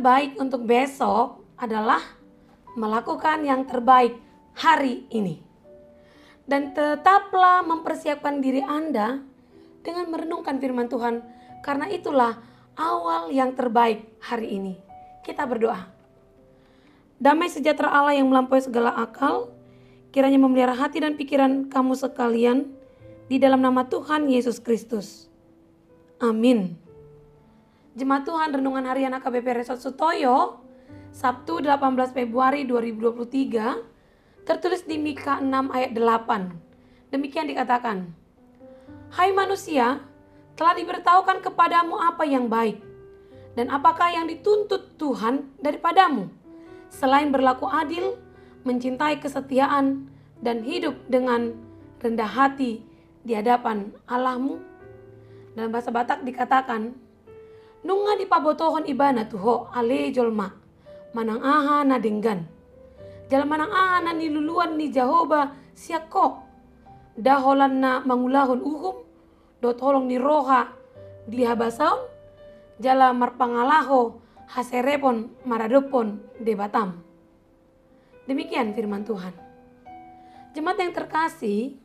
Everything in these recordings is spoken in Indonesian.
terbaik untuk besok adalah melakukan yang terbaik hari ini. Dan tetaplah mempersiapkan diri Anda dengan merenungkan firman Tuhan, karena itulah awal yang terbaik hari ini. Kita berdoa. Damai sejahtera Allah yang melampaui segala akal, kiranya memelihara hati dan pikiran kamu sekalian di dalam nama Tuhan Yesus Kristus. Amin. Jemaat Tuhan, renungan harian AKBP Resort Sutoyo, Sabtu 18 Februari 2023, tertulis di Mika 6 ayat 8. Demikian dikatakan, "Hai manusia, telah diberitahukan kepadamu apa yang baik, dan apakah yang dituntut Tuhan daripadamu, selain berlaku adil, mencintai kesetiaan, dan hidup dengan rendah hati di hadapan Allahmu." Dalam bahasa Batak dikatakan, "Nunga di pabotohon ibana tuho ale jolma, manang aha na denggan. Jalan manang aha na niluluan ni Jehovah siako, daholan na mangulahon uhum, dot holong ni roha dilihabasaon, jala marpangalaho haserepon maradopon de batam." Demikian firman Tuhan. Jemaat yang terkasih,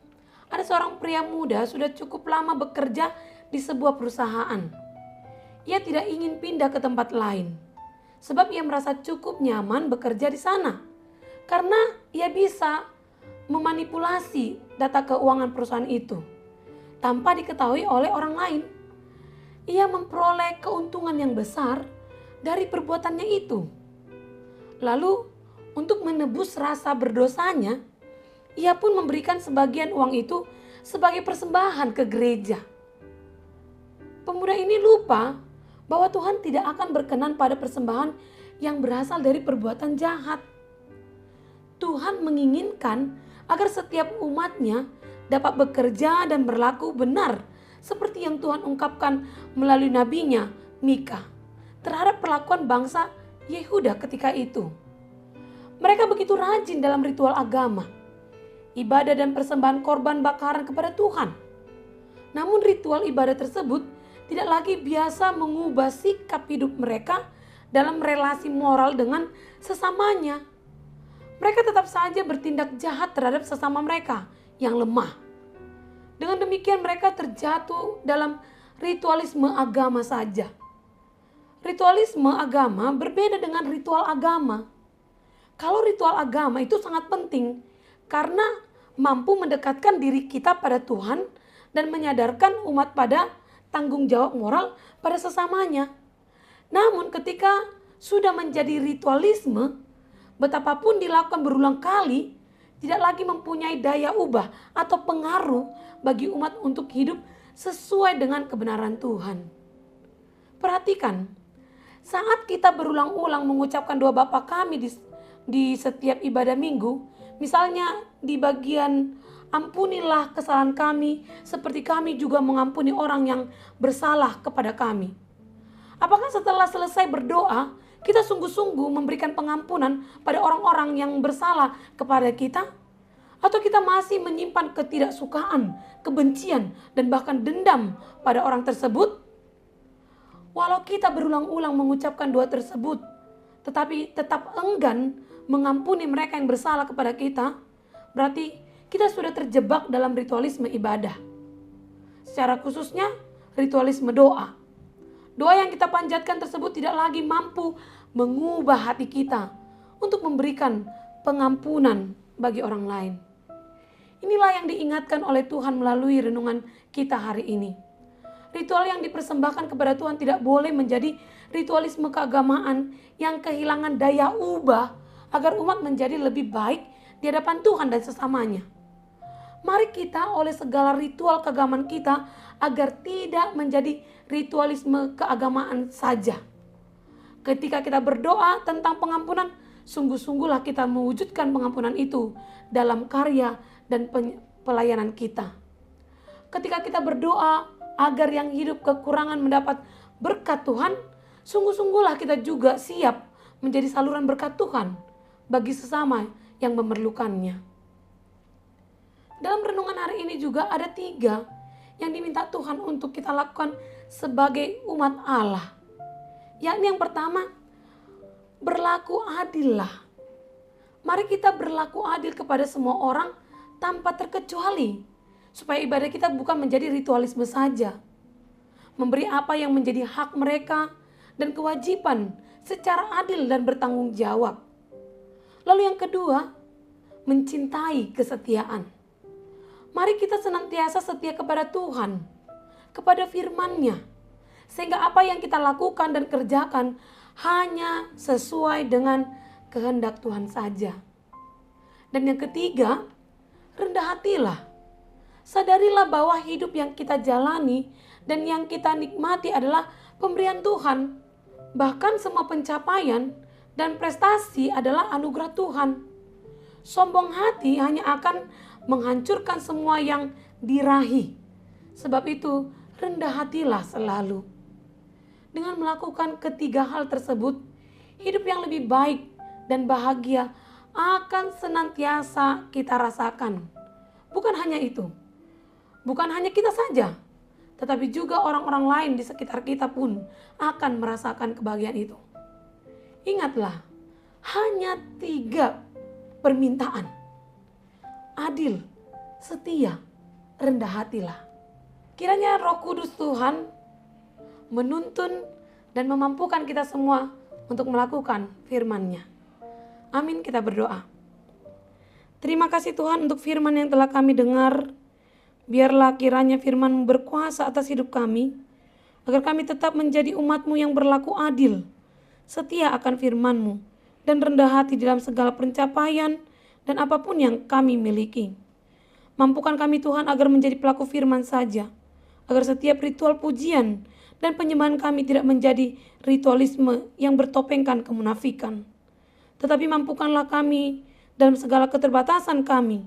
ada seorang pria muda sudah cukup lama bekerja di sebuah perusahaan. Ia tidak ingin pindah ke tempat lain, sebab ia merasa cukup nyaman bekerja di sana. Karena ia bisa memanipulasi data keuangan perusahaan itu tanpa diketahui oleh orang lain. Ia memperoleh keuntungan yang besar dari perbuatannya itu. Lalu, untuk menebus rasa berdosanya, ia pun memberikan sebagian uang itu sebagai persembahan ke gereja. Pemuda ini lupa bahwa Tuhan tidak akan berkenan pada persembahan yang berasal dari perbuatan jahat. Tuhan menginginkan agar setiap umatnya dapat bekerja dan berlaku benar, seperti yang Tuhan ungkapkan melalui nabinya Mika terhadap perlakuan bangsa Yehuda ketika itu. Mereka begitu rajin dalam ritual agama, ibadah dan persembahan korban bakaran kepada Tuhan. Namun ritual ibadah tersebut tidak lagi biasa mengubah sikap hidup mereka dalam relasi moral dengan sesamanya. Mereka tetap saja bertindak jahat terhadap sesama mereka yang lemah. Dengan demikian mereka terjatuh dalam ritualisme agama saja. Ritualisme agama berbeda dengan ritual agama. Kalau ritual agama itu sangat penting karena mampu mendekatkan diri kita pada Tuhan dan menyadarkan umat pada tanggung jawab moral pada sesamanya. Namun ketika sudah menjadi ritualisme, betapapun dilakukan berulang kali, tidak lagi mempunyai daya ubah atau pengaruh bagi umat untuk hidup sesuai dengan kebenaran Tuhan. Perhatikan, saat kita berulang-ulang mengucapkan doa Bapa kami di setiap ibadah minggu, misalnya di bagian "Ampunilah kesalahan kami, seperti kami juga mengampuni orang yang bersalah kepada kami." Apakah setelah selesai berdoa, kita sungguh-sungguh memberikan pengampunan pada orang-orang yang bersalah kepada kita? Atau kita masih menyimpan ketidaksukaan, kebencian, dan bahkan dendam pada orang tersebut? Walau kita berulang-ulang mengucapkan doa tersebut, tetapi tetap enggan mengampuni mereka yang bersalah kepada kita, berarti kita sudah terjebak dalam ritualisme ibadah. Secara khususnya ritualisme doa. Doa yang kita panjatkan tersebut tidak lagi mampu mengubah hati kita untuk memberikan pengampunan bagi orang lain. Inilah yang diingatkan oleh Tuhan melalui renungan kita hari ini. Ritual yang dipersembahkan kepada Tuhan tidak boleh menjadi ritualisme keagamaan yang kehilangan daya ubah agar umat menjadi lebih baik di hadapan Tuhan dan sesamanya. Mari kita oleh segala ritual keagamaan kita agar tidak menjadi ritualisme keagamaan saja. Ketika kita berdoa tentang pengampunan, sungguh-sungguhlah kita mewujudkan pengampunan itu dalam karya dan pelayanan kita. Ketika kita berdoa agar yang hidup kekurangan mendapat berkat Tuhan, sungguh-sungguhlah kita juga siap menjadi saluran berkat Tuhan bagi sesama yang memerlukannya. Dalam renungan hari ini juga ada 3 yang diminta Tuhan untuk kita lakukan sebagai umat Allah. Yakni yang pertama, berlaku adillah. Mari kita berlaku adil kepada semua orang tanpa terkecuali, supaya ibadah kita bukan menjadi ritualisme saja. Memberi apa yang menjadi hak mereka dan kewajiban secara adil dan bertanggung jawab. Lalu yang kedua, mencintai kesetiaan. Mari kita senantiasa setia kepada Tuhan, kepada firman-Nya, sehingga apa yang kita lakukan dan kerjakan hanya sesuai dengan kehendak Tuhan saja. Dan yang ketiga, rendah hatilah. Sadarilah bahwa hidup yang kita jalani dan yang kita nikmati adalah pemberian Tuhan. Bahkan semua pencapaian dan prestasi adalah anugerah Tuhan. Sombong hati hanya akan menghancurkan semua yang diraih. Sebab itu, rendah hatilah selalu. Dengan melakukan ketiga hal tersebut, hidup yang lebih baik dan bahagia akan senantiasa kita rasakan. Bukan hanya itu, bukan hanya kita saja, tetapi juga orang-orang lain di sekitar kita pun akan merasakan kebahagiaan itu. Ingatlah, hanya 3 permintaan: adil, setia, rendah hatilah. Kiranya Roh Kudus Tuhan menuntun dan memampukan kita semua untuk melakukan firman-Nya. Amin, kita berdoa. Terima kasih Tuhan untuk firman yang telah kami dengar. Biarlah kiranya firman-Mu berkuasa atas hidup kami, agar kami tetap menjadi umat-Mu yang berlaku adil, setia akan firman-Mu, dan rendah hati dalam segala pencapaian dan apapun yang kami miliki. Mampukan kami Tuhan agar menjadi pelaku firman saja, agar setiap ritual pujian dan penyembahan kami tidak menjadi ritualisme yang bertopengkan kemunafikan. Tetapi mampukanlah kami dalam segala keterbatasan kami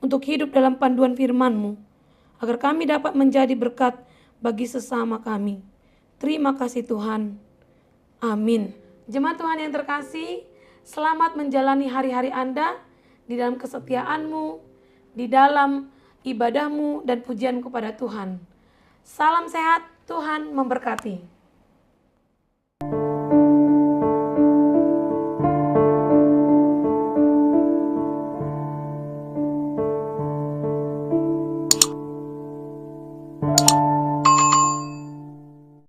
untuk hidup dalam panduan firman-Mu, agar kami dapat menjadi berkat bagi sesama kami. Terima kasih Tuhan. Amin. Jemaat Tuhan yang terkasih, selamat menjalani hari-hari Anda di dalam kesetiaan-Mu, di dalam ibadah-Mu dan pujian kepada Tuhan. Salam sehat, Tuhan memberkati.